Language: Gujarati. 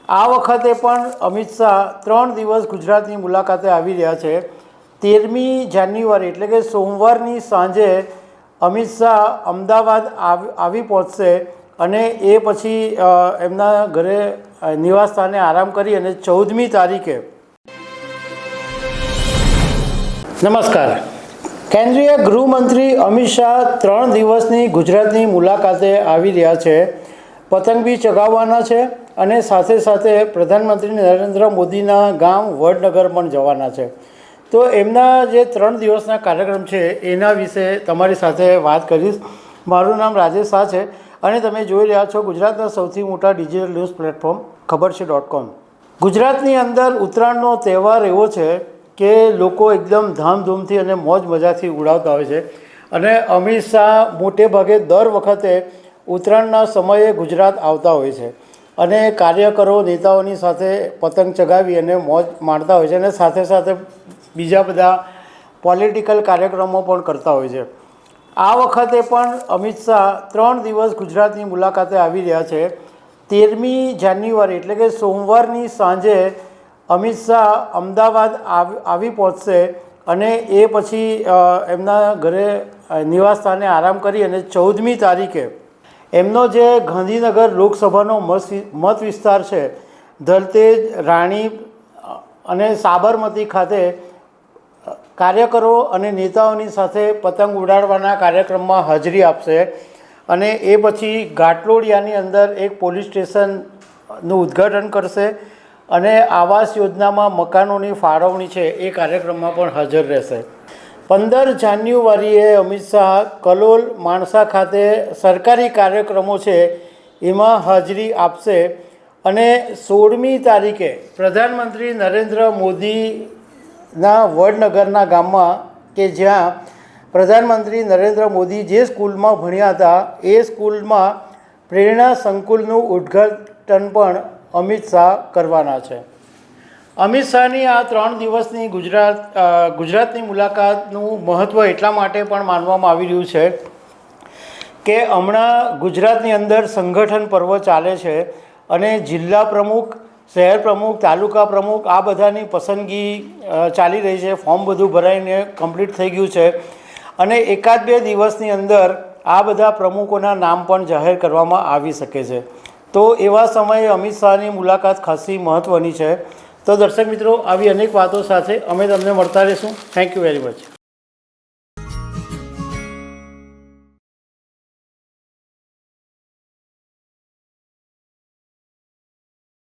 આ વખતે પણ અમિત શાહ 3 દિવસ ગુજરાતની મુલાકાતે આવી રહ્યા છે। 13મી જાન્યુઆરી એટલે કે સોમવારની સાંજે અમિત શાહ અમદાવાદ આવી પહોંચશે અને એ પછી એમના ઘરે નિવાસસ્થાને આરામ કરી અને 14મી તારીખે નમસ્કાર। કેન્દ્રીય ગૃહમંત્રી અમિત શાહ 3 દિવસની ગુજરાતની મુલાકાતે આવી રહ્યા છે। પતંગ બી ચગાવવાના છે અને સાથે સાથે પ્રધાનમંત્રી નરેન્દ્ર મોદીના ગામ વડનગર પણ જવાના છે। તો એમના જે 3 દિવસના કાર્યક્રમ છે એના વિશે તમારી સાથે વાત કરીશ। મારું નામ રાજેશ શાહ છે અને તમે જોઈ રહ્યા છો ગુજરાતના સૌથી મોટા ડિજિટલ ન્યૂઝ પ્લેટફોર્મ ખબરછે.com। ગુજરાતની અંદર ઉત્તરાયણનો તહેવાર એવો છે કે લોકો એકદમ ધામધૂમથી અને મોજ મજાથી ઉડાવતા હોય છે અને અમિત શાહ મોટે ભાગે દર વખતે ઉત્તરાયણના સમયે ગુજરાત આવતા હોય છે અને કાર્યકરો નેતાઓની સાથે પતંગ ચગાવી અને મોજ માણતા હોય છે અને સાથે સાથે બીજા બધા પોલિટિકલ કાર્યક્રમો પણ કરતા હોય છે। આ વખતે પણ અમિત શાહ 3 દિવસ ગુજરાતની મુલાકાતે આવી રહ્યા છે। 13મી જાન્યુઆરી એટલે કે સોમવારની સાંજે અમિત શાહ અમદાવાદ આવી પહોંચશે અને એ પછી એમના ઘરે નિવાસસ્થાને આરામ કરી અને 14મી તારીખે એમનો જે ગાંધીનગર લોકસભાનો મત વિસ્તાર છે ધલતેજ, રાણી અને સાબરમતી ખાતે કાર્યકરો અને નેતાઓની સાથે પતંગ ઉડાડવાના કાર્યક્રમમાં હાજરી આપશે અને એ પછી ઘાટલોડિયાની અંદર એક પોલીસ સ્ટેશનનું ઉદ્ઘાટન કરશે અને આવાસ યોજનામાં મકાનોની ફાળવણી છે એ કાર્યક્રમમાં પણ હાજર રહેશે। 15 જાન્યુઆરીએ અમિત શાહ કલોલ માણસા ખાતે સરકારી કાર્યક્રમો છે એમાં હાજરી આપશે અને 16મી તારીખે પ્રધાનમંત્રી નરેન્દ્ર મોદીના વડનગરના ગામમાં કે જ્યાં પ્રધાનમંત્રી નરેન્દ્ર મોદી જે સ્કૂલમાં ભણ્યા હતા એ સ્કૂલમાં પ્રેરણા સંકુલનું ઉદ્ઘાટન પણ અમિત શાહ કરવાના છે। અમિત શાહની આ 3 દિવસની ગુજરાતની મુલાકાતનું મહત્ત્વ એટલા માટે પણ માનવામાં આવી રહ્યું છે કે હમણાં ગુજરાતની અંદર સંગઠન પર્વ ચાલે છે અને જિલ્લા પ્રમુખ, શહેર પ્રમુખ, તાલુકા પ્રમુખ આ બધાની પસંદગી ચાલી રહી છે। ફોર્મ બધું ભરાઈને કમ્પ્લીટ થઈ ગયું છે અને 1-2 દિવસની અંદર આ બધા પ્રમુખોના નામ પણ જાહેર કરવામાં આવી શકે છે। તો એવા સમયે અમિત શાહની મુલાકાત ખાસી મહત્ત્વની છે। તો દર્શક મિત્રો, આવી અનેક વાતો સાથે અમે તમને મળતા રહીશું। Thank you very much.